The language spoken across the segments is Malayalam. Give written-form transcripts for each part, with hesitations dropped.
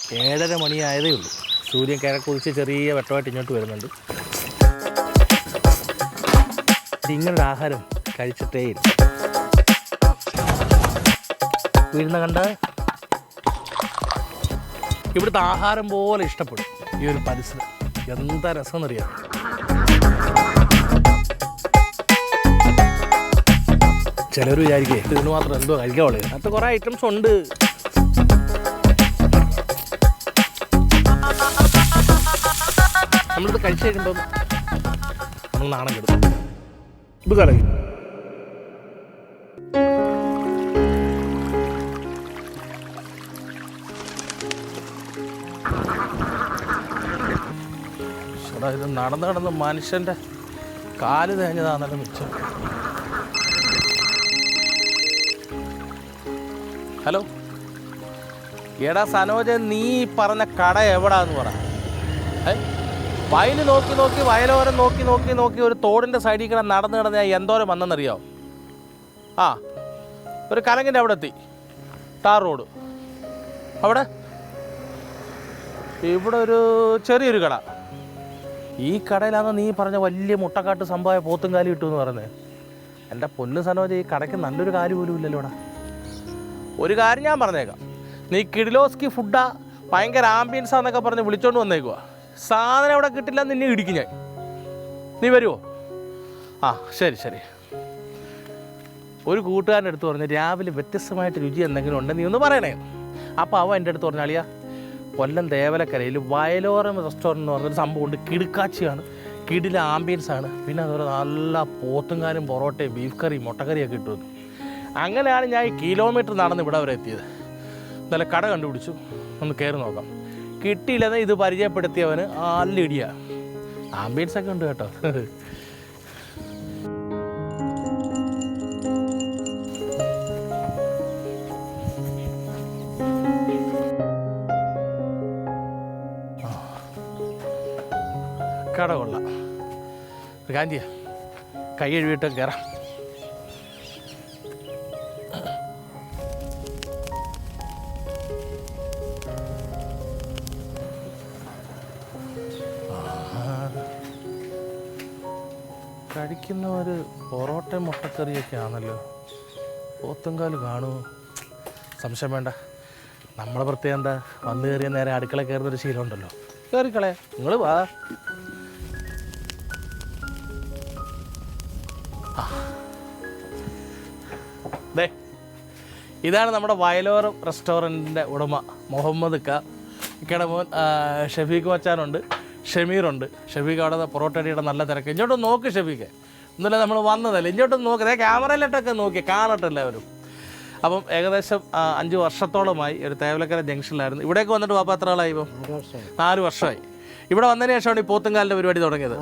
7:30 മണിയായതേ ഉള്ളൂ. സൂര്യൻ കിഴക്കുതിച്ച് ചെറിയ വെട്ടമായിട്ട് ഇങ്ങോട്ട് വരുന്നുണ്ട്. ഇങ്ങനൊരു ആഹാരം കഴിച്ചിട്ടേ ഇല്ല. വീഴുന്ന കണ്ട ഇവിടുത്തെ ആഹാരം പോലെ ഇഷ്ടപ്പെടും ഈ ഒരു പരിസരം. എന്താ രസം എന്നറിയാം. ചിലർ വിചാരിക്കേ ഇതിന് മാത്രം എന്തോ കഴിക്കാവുള്ളൂ. അതിനകത്ത് കുറേ ഐറ്റംസ് ഉണ്ട്. നമ്മളിത് കഴിച്ചു കഴിയുമ്പം നമ്മൾ നാണം കെടും. ഇത് കലങ്ങി ഇത് നടന്ന് മനുഷ്യൻ്റെ കാല് തേഞ്ഞതാണല്ലോ മിച്ചം. ഹലോ, എടാ സനോജ, നീ പറഞ്ഞ കട എവിടാന്ന് പറ. വയൽ നോക്കി വയലോരം നോക്കി ഒരു തോടിൻ്റെ സൈഡിൽ കൂടെ നടന്ന് ഞാൻ എന്തോരം വന്നെന്നറിയാമോ? ആ, ഒരു കലങ്ങിൻ്റെ അവിടെ എത്തി. ടാർ റോഡ് അവിടെ ഇവിടെ ഒരു ചെറിയൊരു കട. ഈ കടയിലാണോ നീ പറഞ്ഞ വലിയ മുട്ടക്കാട്ട് സംഭവമായ പോത്തുംകാലി കിട്ടുമെന്ന് പറഞ്ഞത്? എൻ്റെ പൊന്നു സനോജ, ഈ കടയ്ക്ക് നല്ലൊരു കാര്യം പോലും ഇല്ലല്ലോടാ. ഒരു കാര്യം ഞാൻ പറഞ്ഞേക്കാം, നീ കിഡിലോസ്കി ഫുഡാ ഭയങ്കര ആംബിയൻസാന്നൊക്കെ പറഞ്ഞ് വിളിച്ചോണ്ട് വന്നേക്കുക. സാധനം അവിടെ കിട്ടില്ല, നിന്നെ ഇടിക്കും ഞാൻ. നീ വരുമോ? ആ ശരി. ഒരു കൂട്ടുകാരൻ്റെ അടുത്ത് പറഞ്ഞ് രാവിലെ വ്യത്യസ്തമായിട്ട് രുചി എന്തെങ്കിലും ഉണ്ടെങ്കിൽ നീ ഒന്ന് പറയണേ. അപ്പോൾ അവൻ എൻ്റെ അടുത്ത് പറഞ്ഞാളിയാ, കൊല്ലം ദേവലക്കരയിൽ വയലോരം റെസ്റ്റോറൻറ്റ് എന്ന് പറഞ്ഞൊരു സംഭവമുണ്ട്. കിടുക്കാച്ചിയാണ്, കിടില ആംബിയൻസാണ്. പിന്നെ അതുപോലെ നല്ല പോത്തുംകാലും പൊറോട്ടയും ബീഫ് കറിയും മുട്ടക്കറിയൊക്കെ കിട്ടുമെന്ന്. അങ്ങനെയാണ് ഞാൻ ഈ കിലോമീറ്റർ നടന്ന് ഇവിടെ വരെ എത്തിയത്. നല്ല കട കണ്ടുപിടിച്ചു, ഒന്ന് കയറി നോക്കാം. കിട്ടിയില്ലെന്ന് ഇത് പരിചയപ്പെടുത്തിയവന് ആലിടിയ. ആംബിയൻസൊക്കെ ഉണ്ട് കേട്ടോ. കട കൊള്ളാം. കാഞ്ചിയ കൈ എഴുതിയിട്ട് കയറാം. കഴിക്കുന്നവർ പൊറോട്ടയും മുട്ടക്കറിയൊക്കെ ആണല്ലോ. പോത്തുംകാല് കാണുമോ? സംശയം വേണ്ട. നമ്മളെ പ്രത്യേകം എന്താ, വന്ന് കയറിയ നേരെ അടുക്കള കയറുന്നൊരു ശീലം ഉണ്ടല്ലോ. കയറിക്കളെ, നിങ്ങൾ വാ. ഇതാണ് നമ്മുടെ വയലോരം റെസ്റ്റോറൻറ്റിൻ്റെ ഉടമ മുഹമ്മദ് ഇക്കയുടെ മോൻ ഷഫീഖ് മച്ചാനുണ്ട്, ഷമീറുണ്ട്. ഷഫീഖ് അവിടെ പൊറോട്ടടിയുടെ നല്ല തിരക്ക്. ഇങ്ങോട്ടും നോക്ക് ഷഫീഖ്, ഇന്നലെ നമ്മൾ വന്നതല്ലേ, ഇങ്ങോട്ടും നോക്ക്. അതേ ക്യാമറയിലിട്ടൊക്കെ നോക്കി കാണട്ടെ എല്ലാവരും. അപ്പം ഏകദേശം 5 വർഷത്തോളമായി ഒരു തേവലക്കര ജംഗ്ഷനിലായിരുന്നു. ഇവിടേക്ക് വന്നിട്ട് വാപ്പ എത്ര ആളായി? ഇപ്പം 4 വർഷമായി. ഇവിടെ വന്നതിന് ശേഷമാണ് ഈ പോത്തുംകാലിൻ്റെ പരിപാടി തുടങ്ങിയത്.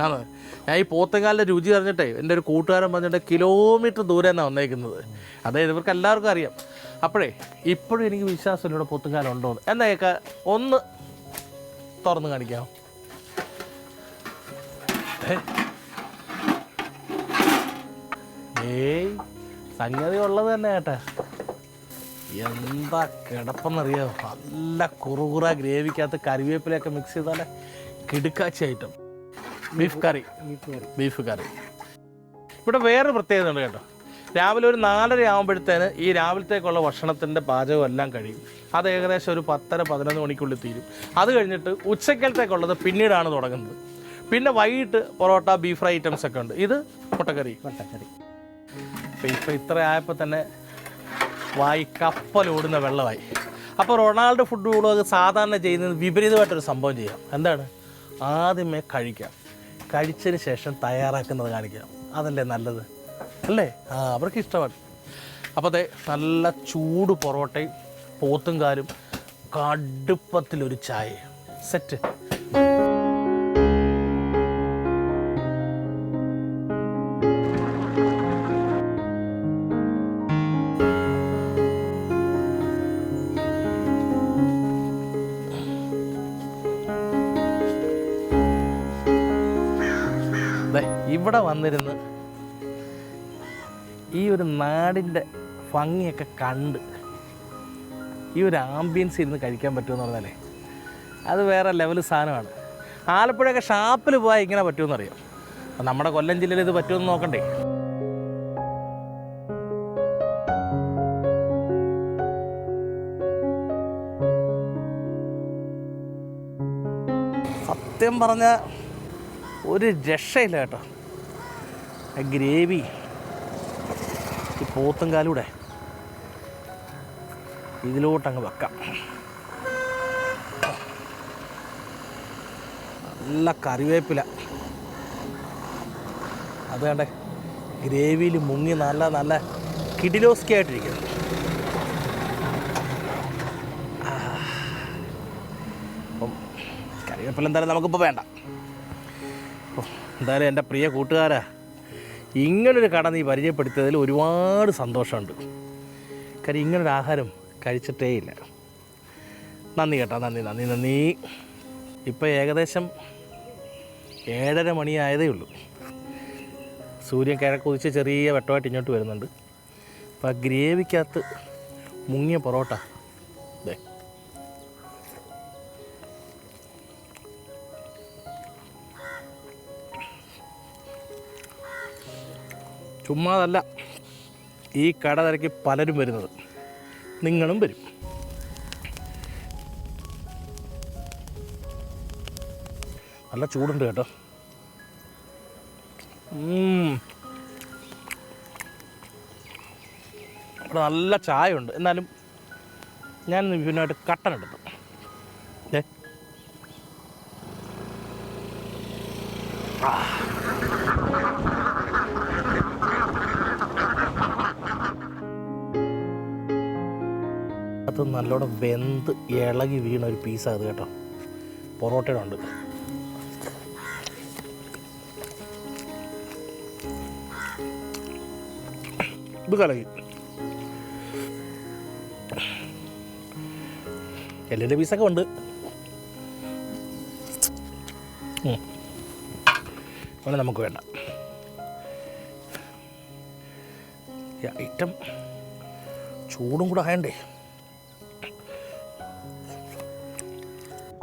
ആണ്. ഞാൻ ഈ പോത്തുംകാലിൻ്റെ രുചി അറിഞ്ഞിട്ടേ എൻ്റെ ഒരു കൂട്ടുകാരൻ പറഞ്ഞിട്ട് കിലോമീറ്റർ ദൂരെ നിന്നാണ് വന്നേക്കുന്നത്. അതായത് ഇവർക്ക് എല്ലാവർക്കും അറിയാം. അപ്പോഴേ ഇപ്പോഴും എനിക്ക് വിശ്വാസമില്ല ഇവിടെ പോത്തുംകാലുണ്ടോ എന്ന്. എന്നൊക്കെ ഒന്ന് തുറന്ന് കാണിക്കാം. ഏയ് സംഗതി ഉള്ളത് തന്നെ കേട്ടാ. എന്താ കിടപ്പെന്നറിയാമോ? നല്ല കുറുകുറ ഗ്രേവിക്കകത്ത് കറിവേപ്പിലൊക്കെ മിക്സ് ചെയ്താലേ കിടുക്കാച്ചി ഐറ്റം. ബീഫ് കറി. ഇവിടെ വേറെ പ്രത്യേകത ഉണ്ട് കേട്ടോ. രാവിലെ ഒരു 4:30 ആകുമ്പോഴത്തേന് ഈ രാവിലത്തേക്കുള്ള ഭക്ഷണത്തിൻ്റെ പാചകം എല്ലാം കഴിയും. അത് ഏകദേശം ഒരു 10-11 മണിക്കുള്ളിൽ തീരും. അത് കഴിഞ്ഞിട്ട് ഉച്ചക്കലത്തേക്കുള്ളത് പിന്നീടാണ് തുടങ്ങുന്നത്. പിന്നെ വൈകിട്ട് പൊറോട്ട ബീഫ് ഫ്രൈ ഐറ്റംസ് ഒക്കെ ഉണ്ട്. ഇത് മുട്ടക്കറി. ഇപ്പം ഇത്ര ആയപ്പോൾ തന്നെ വായി കപ്പലോടുന്ന വെള്ളമായി. അപ്പോൾ റൊണാൾഡോ ഫുഡ് വ്ളോഗ് സാധാരണ ചെയ്യുന്നത് വിപരീതമായിട്ടൊരു സംഭവം ചെയ്യാം. എന്താണ്? ആദ്യമേ കഴിക്കാം, കഴിച്ചതിന് ശേഷം തയ്യാറാക്കുന്നത് കാണിക്കാം. അതല്ലേ നല്ലത് അല്ലേ? അവർക്ക് ഇഷ്ടമാണ്. അപ്പോൾ അതെ, നല്ല ചൂട് പൊറോട്ടയും പോത്തുംകാലും കടുപ്പത്തിലൊരു ചായ സെറ്റ്. ഇവിടെ വന്നിരുന്ന് ഈ ഒരു നാടിൻ്റെ ഭംഗിയൊക്കെ കണ്ട് ഈ ഒരു ആംബിയൻസ് ഇരുന്ന് കഴിക്കാൻ പറ്റുമെന്ന് പറഞ്ഞാലേ അത് വേറെ ലെവൽ സാധനമാണ്. ആലപ്പുഴയൊക്കെ ഷാപ്പിൽ പോയാൽ ഇങ്ങനെ പറ്റുമെന്നറിയാം. അപ്പം നമ്മുടെ കൊല്ലം ജില്ലയിൽ ഇത് പറ്റുമെന്ന് നോക്കണ്ടേ. സത്യം പറഞ്ഞ ഒരു രക്ഷയില്ല കേട്ടോ. ഗ്രേവി ഈ പോത്തുംകാലൂടെ ഇതിലോട്ടങ്ങ് വെക്കാം. നല്ല കറിവേപ്പില അത് കണ്ടേ, ഗ്രേവിയിൽ മുങ്ങി നല്ല നല്ല കിടിലോസ്കി ആയിട്ടിരിക്കുന്നു. അപ്പം കറിവേപ്പില എന്തായാലും നമുക്കിപ്പോൾ വേണ്ട. എന്തായാലും എൻ്റെ പ്രിയ കൂട്ടുകാരാ, ഇങ്ങനൊരു കട നീ പരിചയപ്പെടുത്തിയതിൽ ഒരുപാട് സന്തോഷമുണ്ട്. കാര്യം ഇങ്ങനൊരു ആഹാരം കഴിച്ചിട്ടേ ഇല്ല. നന്ദി കേട്ടോ, നന്ദി നന്ദി നന്ദി. ഇപ്പോൾ ഏകദേശം 7:30 മണിയായതേ ഉള്ളൂ. സൂര്യൻ കിഴക്കുതിച്ച് ചെറിയ വെട്ടമായിട്ട് ഇങ്ങോട്ട് വരുന്നുണ്ട്. അപ്പോൾ ആ ഗ്രേവിക്കകത്ത് മുങ്ങിയ പൊറോട്ട അതെ ചുമ്മാതല്ല ഈ കട തിരക്കി പലരും വരുന്നത്. നിങ്ങളും വരും. നല്ല ചൂടുണ്ട് കേട്ടോ. ഇവിടെ നല്ല ചായ ഉണ്ട്. എന്നാലും ഞാൻ വിഭിന്നമായിട്ട് കട്ടൻ എടുത്തു. അത് നല്ലോണം വെന്ത് ഇളകി വീണ ഒരു പീസാണ് കേട്ടോ. പൊറോട്ടയുടെ ഉണ്ട്. ഇത് കലകി. എല്ലിൻ്റെ പീസൊക്കെ ഉണ്ട്. അങ്ങനെ നമുക്ക് വേണ്ട. ഐറ്റം ചൂടും കൂടെ ആയണ്ടേ.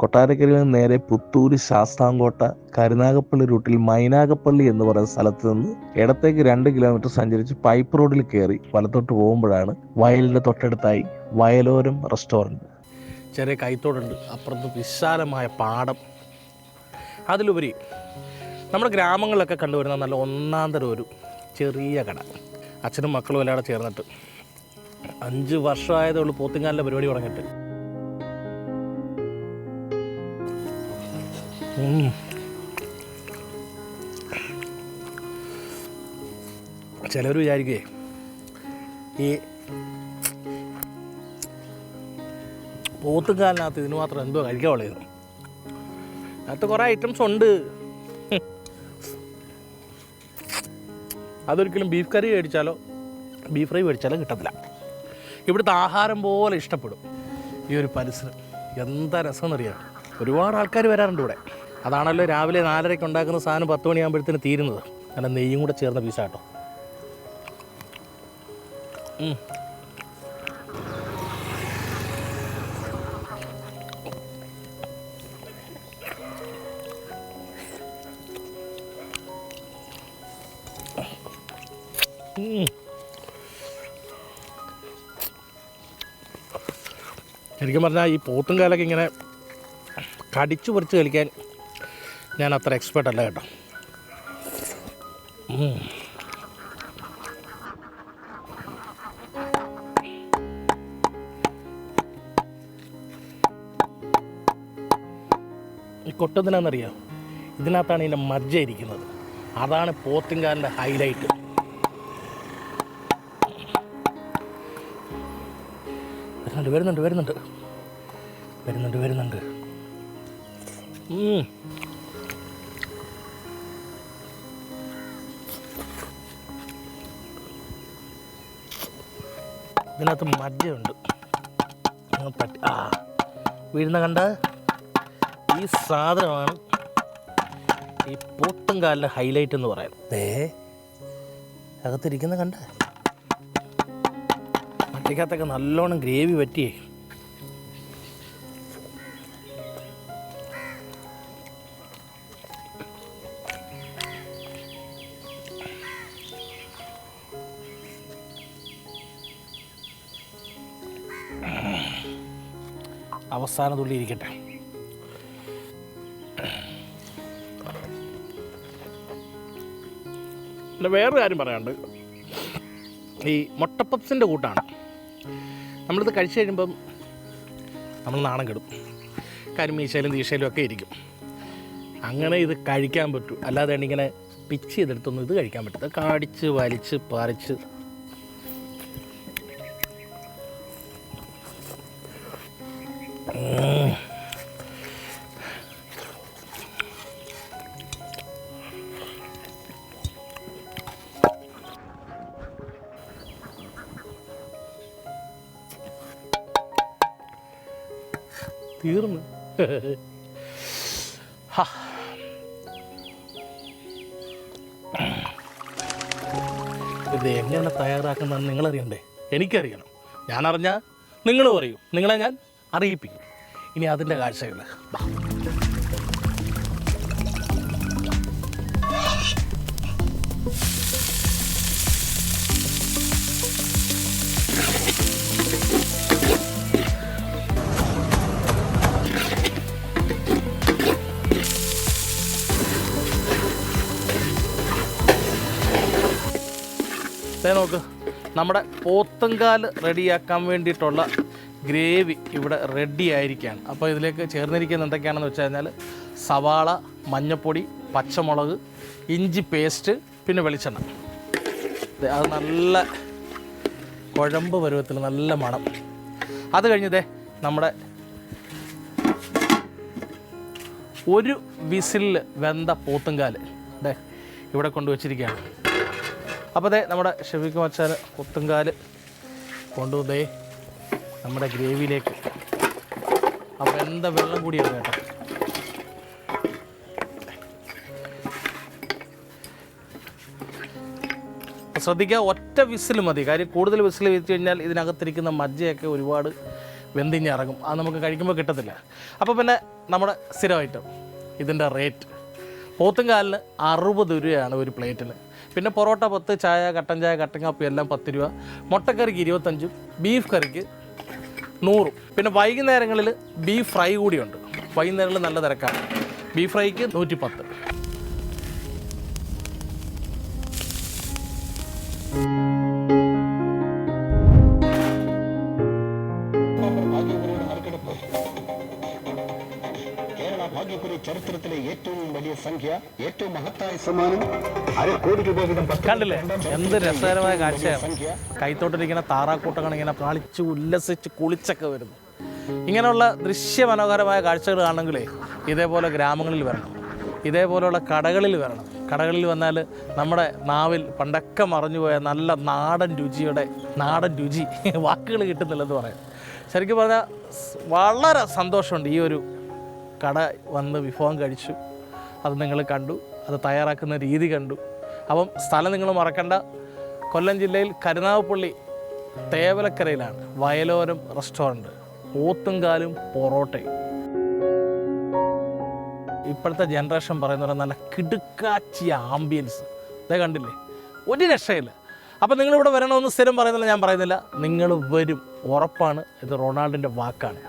കൊട്ടാരക്കരയിൽ നിന്ന് നേരെ പുത്തൂര്, ശാസ്താംകോട്ട, കരുനാഗപ്പള്ളി റൂട്ടിൽ മൈനാഗപ്പള്ളി എന്ന് പറയുന്ന സ്ഥലത്ത് നിന്ന് ഇടത്തേക്ക് 2 കിലോമീറ്റർ സഞ്ചരിച്ച് പൈപ്പ് റോഡിൽ കയറി വലത്തോട്ട് പോകുമ്പോഴാണ് വയലിൻ്റെ തൊട്ടടുത്തായി വയലോരം റെസ്റ്റോറൻറ്റ്. ചെറിയ കൈത്തോടുണ്ട്, അപ്പുറത്ത് വിശാലമായ പാടം. അതിലുപരി നമ്മുടെ ഗ്രാമങ്ങളിലൊക്കെ കണ്ടുവരുന്ന നല്ല ഒന്നാം തരം ഒരു ചെറിയ കട. അച്ഛനും മക്കളും എല്ലാം കൂടെ ചേർന്നിട്ട് 5 വർഷമായതേ ഉള്ളൂ പോത്തിങ്കാലിൻ്റെ പരിപാടി തുടങ്ങിയിട്ട്. ചിലർ വിചാരിക്കേ ഈ പോത്തുകാലിനകത്ത് ഇതിന് മാത്രം എന്തോ കഴിക്കാൻ ഉള്ളത്. അതിനകത്ത് കുറേ ഐറ്റംസ് ഉണ്ട്. അതൊരിക്കലും ബീഫ് കറി മേടിച്ചാലോ ബീഫ് ഫ്രൈ മേടിച്ചാലോ കിട്ടത്തില്ല. ഇവിടുത്തെ ആഹാരം പോലെ ഇഷ്ടപ്പെടും. ഈ ഒരു പരിസരം എന്താ രസമെന്നറിയാം. ഒരുപാട് ആൾക്കാർ വരാറുണ്ട് ഇവിടെ. അതാണല്ലോ രാവിലെ 4:30 ഉണ്ടാക്കുന്ന സാധനം 10 മണിയാകുമ്പോഴത്തേന് തീരുന്നത്. കാരണം നെയ്യും കൂടെ ചേർന്ന പീസാട്ടോ. ശരിക്കും പറഞ്ഞാൽ ഈ പോത്തും കാലൊക്കെ ഇങ്ങനെ കടിച്ചു പറിച്ച് കളിക്കാൻ ഞാൻ അത്ര എക്സ്പേർട്ട് അല്ല കേട്ടോ. ഈ കൊട്ടത്തിനാണെന്നറിയാം, ഇതിനകത്താണ് ഇതിൻ്റെ മജ്ജ ഇരിക്കുന്നത്. അതാണ് പോത്തുംകാലിൻ്റെ ഹൈലൈറ്റ്. വരുന്നുണ്ട് വരുന്നുണ്ട് വരുന്നുണ്ട് വരുന്നുണ്ട് വരുന്നുണ്ട്. ഇതിനകത്ത് മജ്ജയുണ്ട്. വീഴുന്ന കണ്ട ഈ സാധനമാണ് ഈ പോത്തുംകാലിൻ്റെ ഹൈലൈറ്റ് എന്ന് പറയുന്നത്. അകത്തിരിക്കുന്ന കണ്ട മറ്റേക്കകത്തൊക്കെ നല്ലോണം ഗ്രേവി പറ്റിയേ അവസാന തുള്ളി ഇരിക്കട്ടെ. പിന്നെ വേറൊരു കാര്യം പറയാനുണ്ട്. ഈ മുട്ട പപ്സിൻ്റെ കൂട്ടാണ്. നമ്മളിത് കഴിച്ച് കഴിയുമ്പം നമ്മൾ നാണം കെടും. കരിമീശയിലും തീശയിലും ഒക്കെ ഇരിക്കും. അങ്ങനെ ഇത് കഴിക്കാൻ പറ്റും. അല്ലാതെ ഇങ്ങനെ പിച്ച് ചെയ്തെടുത്തൊന്നും ഇത് കഴിക്കാൻ പറ്റും. കടിച്ച് വലിച്ച് പറിച്ച് തീർന്നു. ഇത് എങ്ങനെ തയ്യാറാക്കുന്നതെന്ന് നിങ്ങളറിയണ്ടേ? എനിക്കറിയണം. ഞാനറിഞ്ഞാൽ നിങ്ങൾ പറയും, നിങ്ങളെ ഞാൻ അറിയിപ്പിക്കും. ഇനി അതിൻ്റെ കാഴ്ചകൾ നോക്ക്. നമ്മുടെ പോത്തുംകാൽ റെഡിയാക്കാൻ വേണ്ടിയിട്ടുള്ള ഗ്രേവി ഇവിടെ റെഡി ആയിരിക്കുകയാണ്. അപ്പോൾ ഇതിലേക്ക് ചേർന്നിരിക്കുന്ന എന്തൊക്കെയാണെന്ന് വെച്ച് കഴിഞ്ഞാൽ സവാള, മഞ്ഞൾപ്പൊടി, പച്ചമുളക്, ഇഞ്ചി പേസ്റ്റ്, പിന്നെ വെളിച്ചെണ്ണ. അത് നല്ല കുഴമ്പ് പരുവത്തിൽ നല്ല മണം. അത് കഴിഞ്ഞതേ നമ്മുടെ ഒരു വിസിലിൽ വെന്ത പോത്തുംകാൽ ഇവിടെ കൊണ്ടുവച്ചിരിക്കുകയാണ്. അപ്പോൾ ദേ നമ്മുടെ ഷെഫീഖ് മച്ചാൻ പോത്തുംകാൽ കൊണ്ടുവന്നേ നമ്മുടെ ഗ്രേവിയിലേക്ക്. അപ്പോൾ എന്താ വെള്ളം കൂടിയാണ് കേട്ടോ. ശ്രദ്ധിക്കുക, ഒറ്റ വിസിൽ മതി. കാര്യം കൂടുതൽ വിസിൽ വെച്ച് കഴിഞ്ഞാൽ ഇതിനകത്തിരിക്കുന്ന മജ്ജയൊക്കെ ഒരുപാട് വെന്തിഞ്ഞിറങ്ങും. അത് നമുക്ക് കഴിക്കുമ്പോൾ കിട്ടത്തില്ല. അപ്പോൾ പിന്നെ നമ്മുടെ സ്ഥിരം ഐറ്റം ഇതിൻ്റെ റേറ്റ് പോത്തുംകാലിന് 60 രൂപയാണ് ഒരു പ്ലേറ്റിന്. പിന്നെ പൊറോട്ട 10, ചായ, കട്ടൻ ചായ, കട്ടൻ കാപ്പി എല്ലാം 10 രൂപ, മുട്ടക്കറിക്ക് 25, ബീഫ് കറിക്ക് 100. പിന്നെ വൈകുന്നേരങ്ങളിൽ ബീഫ് ഫ്രൈ കൂടിയുണ്ട്. വൈകുന്നേരങ്ങളിൽ നല്ല തിരക്കാണ്. ബീഫ് ഫ്രൈക്ക് 110. ചരിത്രത്തിലെ ഏറ്റവും വലിയ സംഖ്യ, ഏറ്റവും മഹത്തായ സമ്മാനം 1/2 കോടി രൂപ വീതം. കണ്ടില്ലേ എന്ത് രസകരമായ കാഴ്ചയാണ്. കൈത്തോട്ടിരിക്കുന്ന താറാക്കൂട്ടങ്ങൾ ഇങ്ങനെ കാളിച്ച് ഉല്ലസിച്ച് കുളിച്ചൊക്കെ വരുന്നു. ഇങ്ങനെയുള്ള ദൃശ്യമനോഹരമായ കാഴ്ചകൾ കാണണമെങ്കിലേ ഇതേപോലെ ഗ്രാമങ്ങളിൽ വരണം, ഇതേപോലെയുള്ള കടകളിൽ വരണം. കടകളിൽ വന്നാൽ നമ്മുടെ നാവിൽ പണ്ടൊക്കെ മറഞ്ഞുപോയ നല്ല നാടൻ രുചി വാക്കുകൾ കിട്ടുന്നില്ലെന്ന് പറയാം. ശരിക്കും പറഞ്ഞാൽ വളരെ സന്തോഷമുണ്ട്. ഈ ഒരു കട വന്ന് വിഭവം കഴിച്ചു, അത് നിങ്ങൾ കണ്ടു, അത് തയ്യാറാക്കുന്ന രീതി കണ്ടു. അപ്പം സ്ഥലം നിങ്ങൾ മറക്കണ്ട. കൊല്ലം ജില്ലയിൽ കരുനാഗപ്പള്ളി തേവലക്കരയിലാണ് വയലോരം റെസ്റ്റോറൻറ്റ്. പോത്തുംകാലും പൊറോട്ടയും. ഇപ്പോഴത്തെ ജനറേഷൻ പറയുന്ന നല്ല കിടുക്കാച്ചിയ ആംബിയൻസ് ഇതേ കണ്ടില്ലേ, ഒരു രക്ഷയില്ല. അപ്പോൾ നിങ്ങളിവിടെ വരണമെന്ന് സ്ഥിരം പറയുന്നില്ല, ഞാൻ പറയുന്നില്ല, നിങ്ങൾ വരും, ഉറപ്പാണ്. ഇത് റൊണാൾഡിൻ്റെ വാക്കാണ്.